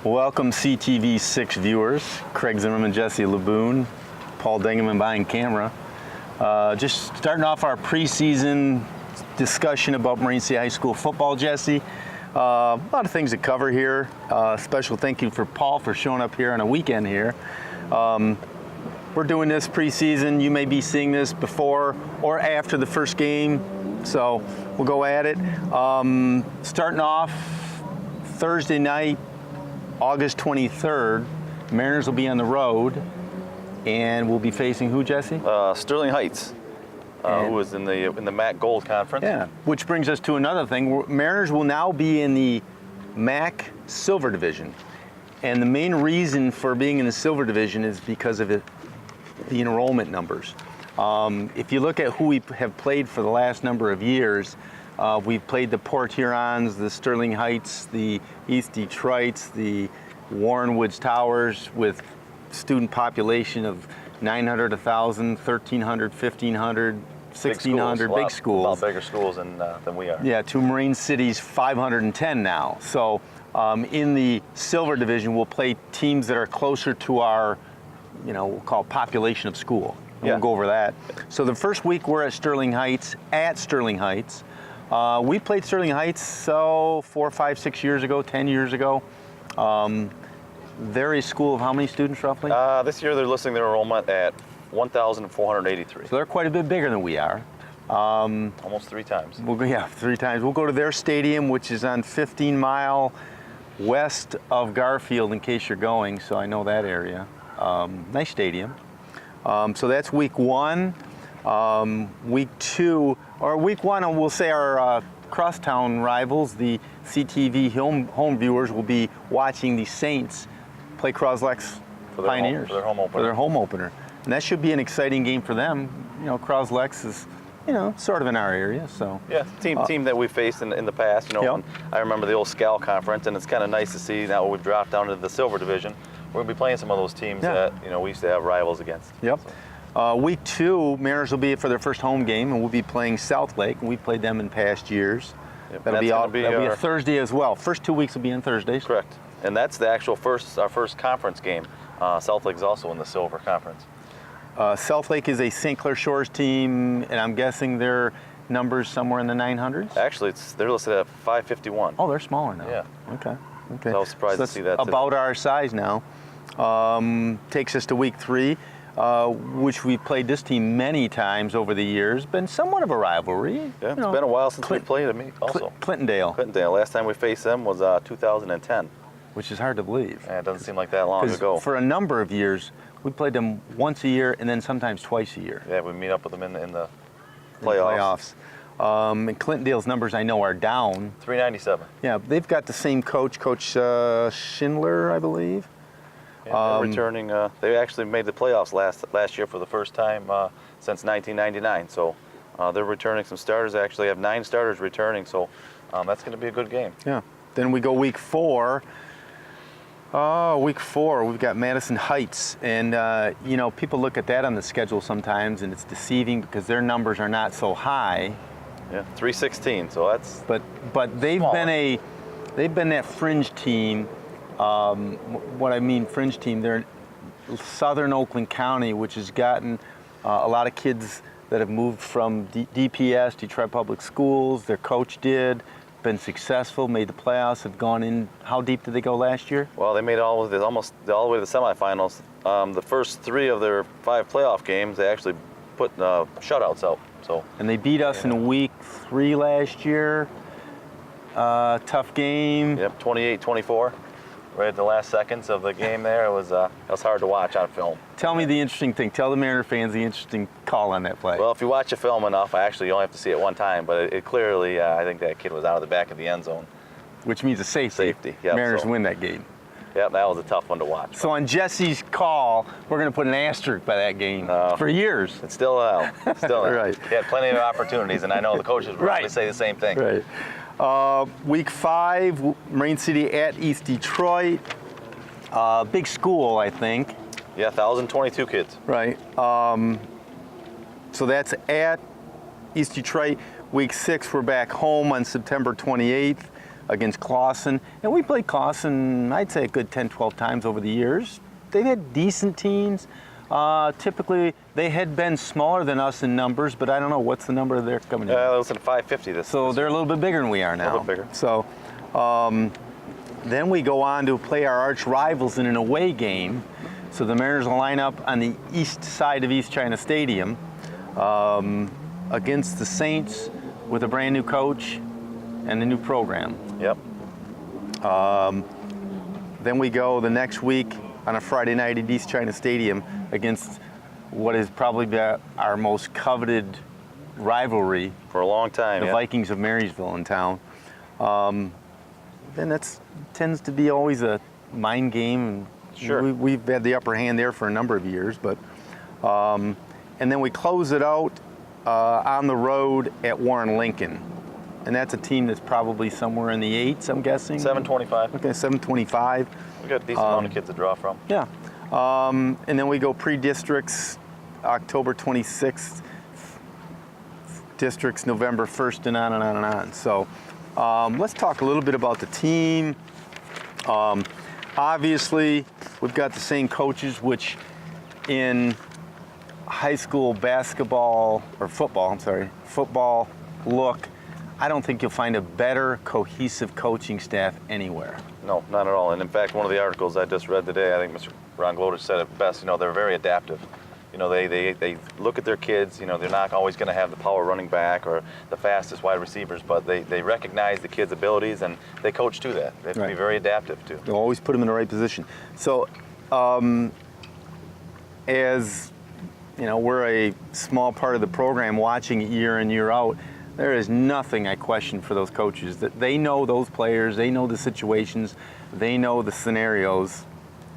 Welcome CTV 6 viewers, Craig Zimmerman, Jesse LaBuhn, Paul Dingaman behind camera. Just starting off our preseason discussion about Marine City High School football, Jesse. A lot of things to cover here. Special thank you for Paul for showing up here on a weekend here. We're doing this preseason. You may be seeing this before or after the first game, so we'll go at it. Starting off Thursday night, August 23rd, Mariners will be on the road, and we'll be facing who, Jesse? Sterling Heights, who was in the MAC Gold Conference. Yeah, which brings us to another thing. Mariners will now be in the MAC Silver Division, and the main reason for being in the Silver Division is because of the enrollment numbers. If you look at who we have played for the last number of years, we've played the Port Hurons, the Sterling Heights, the East Detroits, the Warren Woods Towers, with student population of 900, 1,000, 1,300, 1,500, 1,600, big schools. A lot bigger schools than we are. Yeah, to Marine City's 510 now. So in the Silver Division, we'll play teams that are closer to our, we'll call it population of school. And We'll go over that. So the first week we're at Sterling Heights, we played Sterling Heights 4, 5, 6 years ago, 10 years ago. They're a school of how many students roughly? This year they're listing their enrollment at 1,483. So they're quite a bit bigger than we are. Almost 3 times. 3 times. We'll go to their stadium, which is on 15 Mile west of Garfield, in case you're going, so I know that area. Nice stadium. So that's week 1. Week 2, or week 1, we'll say our crosstown rivals, the CTV home viewers, will be watching the Saints play Croslex Pioneers for their home opener. And that should be an exciting game for them. Croslex is, sort of in our area, so. Yeah, team that we faced in the past, Yep. I remember the old Scal Conference, and it's kind of nice to see now we've dropped down to the Silver Division. We're going to be playing some of those teams that, we used to have rivals against. Yep. So. Week 2, Mariners will be for their first home game, and we'll be playing South Lake, and we played them in past years. Yep. That'll be a Thursday as well. First 2 weeks will be on Thursdays. Correct. And that's the actual our first conference game. South Lake is also in the Silver Conference. South Lake is a St. Clair Shores team, and I'm guessing their numbers somewhere in the 900s? Actually, they're listed at 551. Oh, they're smaller now. Yeah. Okay. So I was surprised to see that. About our size now. Takes us to week 3, which we've played this team many times over the years. Been somewhat of a rivalry. Yeah, it's been a while since we played them also. Clintondale. Last time we faced them was 2010. Which is hard to believe. Yeah, it doesn't seem like that long ago. For a number of years, we played them once a year and then sometimes twice a year. Yeah, we meet up with them in the playoffs. And Clintondale's numbers, I know, are down. 397. Yeah, they've got the same coach, Coach Schindler, I believe. Yeah, they're returning. They actually made the playoffs last year for the first time since 1999. So they're returning some starters. They actually have 9 starters returning. So that's going to be a good game. Yeah. Then we go week 4. Week 4, we've got Madison Heights, and people look at that on the schedule sometimes, and it's deceiving because their numbers are not so high. Yeah, 316. So that's. But they've been that fringe team. What I mean fringe team, they're southern Oakland County, which has gotten a lot of kids that have moved from DPS, Detroit Public Schools. Their coach did. Been successful, made the playoffs, have gone in. How deep did they go last year? Well, they made almost all the way to the semifinals. The first 3 of their 5 playoff games, they actually put shutouts out. So. And they beat us in week 3 last year. Tough game. Yep, 28-24. Right at the last seconds of the game there, it was hard to watch on film. Tell me the interesting thing. Tell the Mariner fans the interesting call on that play. Well, if you watch the film enough, you only have to see it one time, but it clearly, I think that kid was out of the back of the end zone. Which means a safety. Yep, Mariners win that game. Yep, that was a tough one to watch. So on Jesse's call, we're going to put an asterisk by that game for years. It's still out. Right. He had plenty of opportunities, and I know the coaches would probably say the same thing. Right. Week 5, Marine City at East Detroit. Big school, I think. Yeah, 1,022 kids. Right. So that's at East Detroit. Week 6, we're back home on September 28th. against Clawson. And we played Clawson, I'd say a good 10, 12 times over the years. They've had decent teams. Typically, they had been smaller than us in numbers, but I don't know, what's the number they're coming in? Less than 550 this. So they're a little bit bigger than we are now. A little bit bigger. So then we go on to play our arch rivals in an away game. So the Mariners will line up on the east side of East China Stadium against the Saints with a brand new coach and a new program. Yep. Then we go the next week on a Friday night at East China Stadium against what is probably our most coveted rivalry For a long time. the Vikings of Marysville in town. Then that tends to be always a mind game. Sure. We've had the upper hand there for a number of years, but and then we close it out on the road at Warren Lincoln, and that's a team that's probably somewhere in the 8s, I'm guessing. 725. Okay, 725. We got a decent amount of kids to draw from. Yeah, and then we go pre-districts, October 26th. Districts November 1st, and on and on and on. So let's talk a little bit about the team. Obviously, we've got the same coaches, which in high school basketball, or football, football look, I don't think you'll find a better cohesive coaching staff anywhere. No, not at all. And in fact, one of the articles I just read today, I think Mr. Ron Glodich said it best, they're very adaptive. They look at their kids, they're not always going to have the power running back or the fastest wide receivers, but they recognize the kids' abilities and they coach to that. They have to be very adaptive too. They'll always put them in the right position. So as we're a small part of the program watching it year in, year out, there is nothing I question for those coaches. That they know those players, they know the situations, they know the scenarios.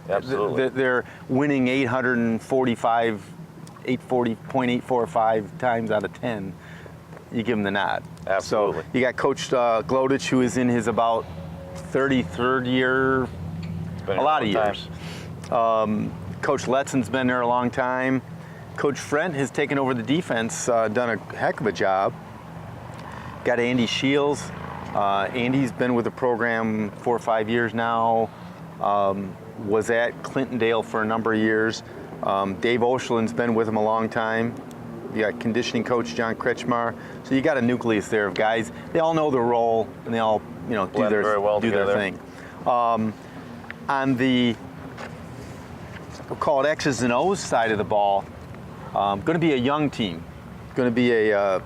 Absolutely. They're winning 840.845 times out of 10. You give them the nod. Absolutely. So you got Coach Glodich, who is in his about 33rd year, a lot of years. Coach Letzon's been there a long time. Coach Frent has taken over the defense, done a heck of a job. Got Andy Shields. Andy's been with the program 4 or 5 years now. Was at Clintondale for a number of years. Dave Oshland's been with him a long time. You got conditioning coach John Kretschmar. So you got a nucleus there of guys. They all know their role and they all do their thing. On the, we'll call it X's and O's side of the ball, going to be a young team. Going to be a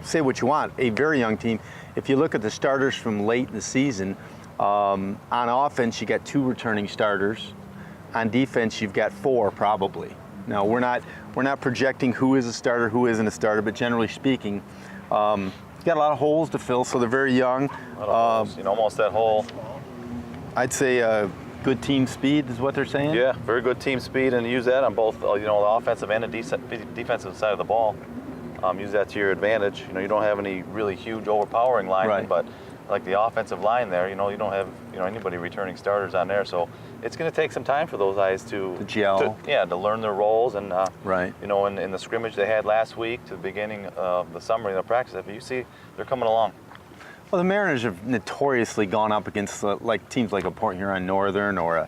say what you want, a very young team. If you look at the starters from late in the season. On offense, you got 2 returning starters. On defense, you've got 4 probably. Now we're not projecting who is a starter, who isn't a starter, but generally speaking, you got a lot of holes to fill. So they're very young. Almost that whole. I'd say good team speed is what they're saying. Yeah, very good team speed, and use that on both the offensive and the defensive side of the ball. Use that to your advantage. You don't have any really huge overpowering linemen, but like the offensive line there, you don't have anybody returning starters on there, so it's going to take some time for those guys to gel. To learn their roles, and in the scrimmage they had last week to the beginning of the summer, practice. If you see, they're coming along. Well, the Mariners have notoriously gone up against teams like a Port Huron Northern or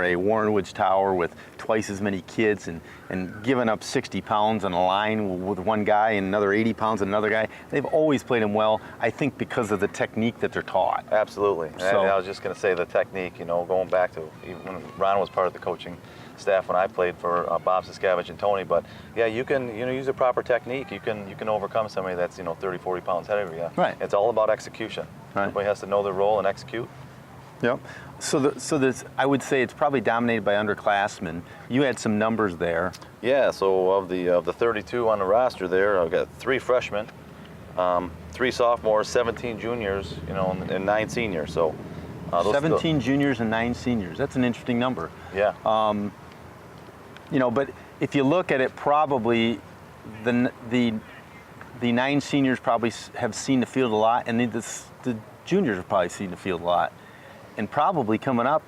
a Warren Woods Tower with twice as many kids and giving up 60 pounds on a line with one guy and another 80 pounds on another guy. They've always played them well, I think, because of the technique that they're taught. Absolutely. So, I was just going to say the technique, going back to even when Ron was part of the coaching staff when I played for Bob Siskavich and Tony. But yeah, you can use a proper technique. You can overcome somebody that's 30, 40 pounds heavier. Yeah. Right. It's all about execution. Right. Everybody has to know their role and execute. Yep. So this, I would say it's probably dominated by underclassmen. You had some numbers there. Yeah. So of the 32 on the roster there, I've got 3 freshmen, 3 sophomores, 17 juniors, and 9 seniors. So 17 juniors and 9 seniors. That's an interesting number. Yeah. But if you look at it, probably the 9 seniors probably have seen the field a lot, and the juniors have probably seen the field a lot. And probably coming up,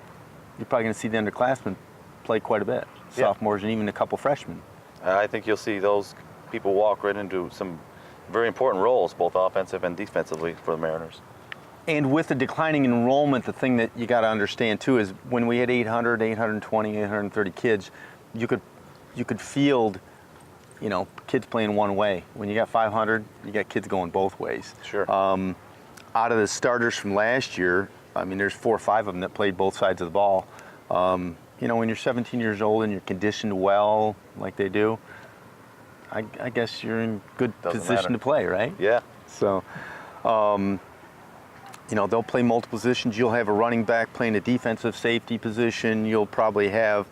you're probably going to see the underclassmen play quite a bit, sophomores and even a couple freshmen. I think you'll see those people walk right into some very important roles, both offensive and defensively, for the Mariners. And with the declining enrollment, the thing that you got to understand too is when we had 800, 820, 830 kids, you could field, you know, kids playing one way. When you got 500, you got kids going both ways. Sure. Out of the starters from last year, I mean, there's 4 or 5 of them that played both sides of the ball. You know, when you're 17 years old and you're conditioned well, like they do, I guess you're in good position to play, right? Yeah. So, you know, they'll play multiple positions. You'll have a running back playing a defensive safety position. You'll probably have,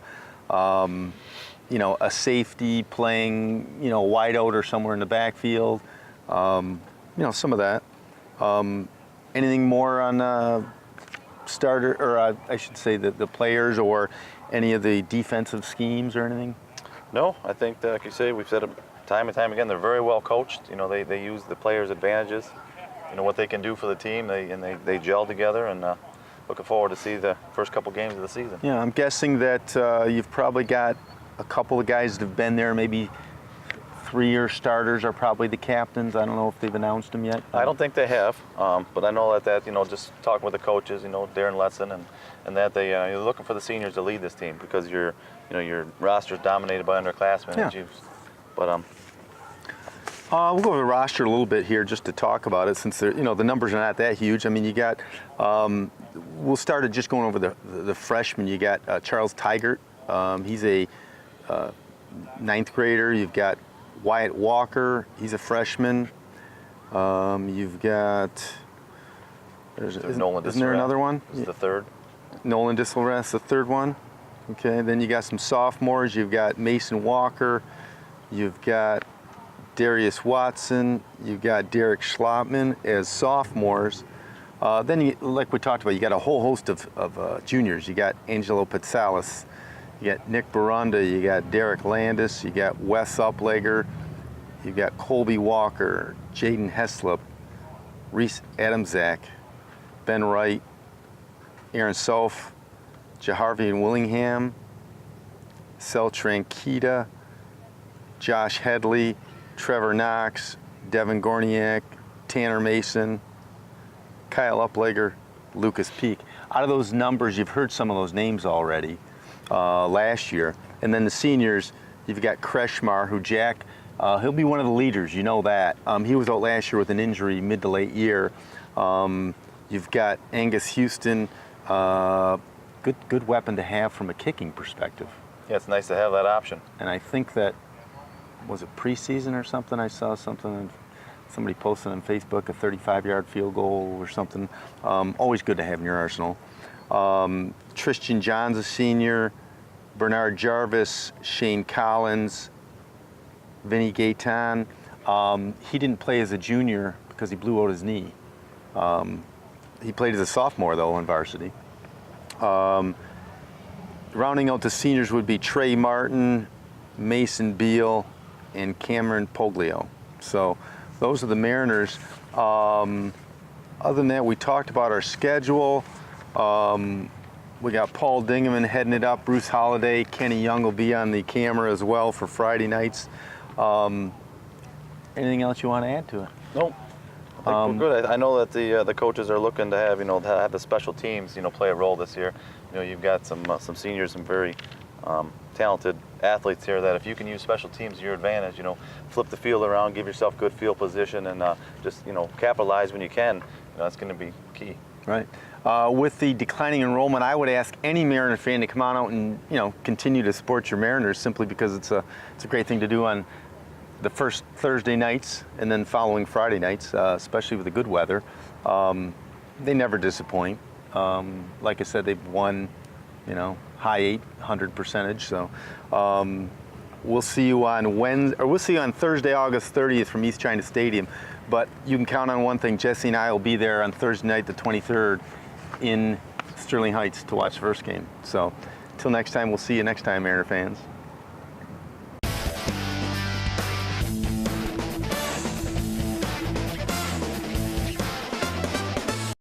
you know, a safety playing, you know, wide out or somewhere in the backfield. You know, some of that. Anything more on starter, or I should say the players, or any of the defensive schemes or anything? No, I think, like you say, we've said it time and time again, they're very well coached. You know, they use the players' advantages, you know, what they can do for the team, they gel together, and looking forward to see the first couple games of the season. Yeah, I'm guessing that you've probably got a couple of guys that have been there, maybe 3-year starters are probably the captains. I don't know if they've announced them yet. I don't think they have, but I know that you know, just talking with the coaches, you know, Darren Letson and that they you're looking for the seniors to lead this team because your roster's dominated by underclassmen. Yeah. But we'll go over the roster a little bit here just to talk about it, since you know, the numbers are not that huge. I mean, you got we'll start at just going over the freshmen. You got Charles Tigert. He's a 9th grader. You've got Wyatt Walker, he's a freshman. You've got, Nolan isn't there another one? Is the third. Nolan Disselrest, the third one. Okay, then you got some sophomores. You've got Mason Walker. You've got Darius Watson. You've got Derek Schlotman as sophomores. Then, like we talked about, you got a whole host of juniors. You got Angelo Pizzalis. You got Nick Barunda, you got Derek Landis, you got Wes Uplegger, you got Colby Walker, Jaden Heslop, Reese Adamzak, Ben Wright, Aaron Sof, Jaharvey and Willingham, Sel Tranquita, Josh Headley, Trevor Knox, Devin Gorniak, Tanner Mason, Kyle Uplegger, Lucas Peak. Out of those numbers, you've heard some of those names already. Last year. And then the seniors, you've got Kretschmar, who Jack, he'll be one of the leaders, you know that. He was out last year with an injury mid to late year. You've got Angus Houston, good weapon to have from a kicking perspective. Yeah, it's nice to have that option. And I think that, was it preseason or something? I saw something, somebody posted on Facebook, a 35-yard field goal or something. Always good to have in your arsenal. Tristan John's a senior, Bernard Jarvis, Shane Collins, Vinny Gaitan. He didn't play as a junior because he blew out his knee. He played as a sophomore, though, on varsity. Rounding out the seniors would be Trey Martin, Mason Beal, and Cameron Poglio. So those are the Mariners. Other than that, we talked about our schedule. We got Paul Dingaman heading it up, Bruce Holliday, Kenny Young will be on the camera as well for Friday nights. Anything else you want to add to it? Nope. I think we're good. I know that the coaches are looking to have, you know, have the special teams, you know, play a role this year. You know, you've got some seniors, some very talented athletes here that if you can use special teams to your advantage, you know, flip the field around, give yourself good field position, and just, you know, capitalize when you can. You know, that's going to be key. Right. With the declining enrollment, I would ask any Mariner fan to come on out and, you know, continue to support your Mariners, simply because it's a great thing to do on the first Thursday nights and then following Friday nights, especially with the good weather. They never disappoint. Like I said, they've won, you know, high 800 percentage. So we'll see you on we'll see you on Thursday, August 30th from East China Stadium. But you can count on one thing: Jesse and I will be there on Thursday night, the 23rd, in Sterling Heights to watch the first game. So, until next time, we'll see you next time, Mariner fans.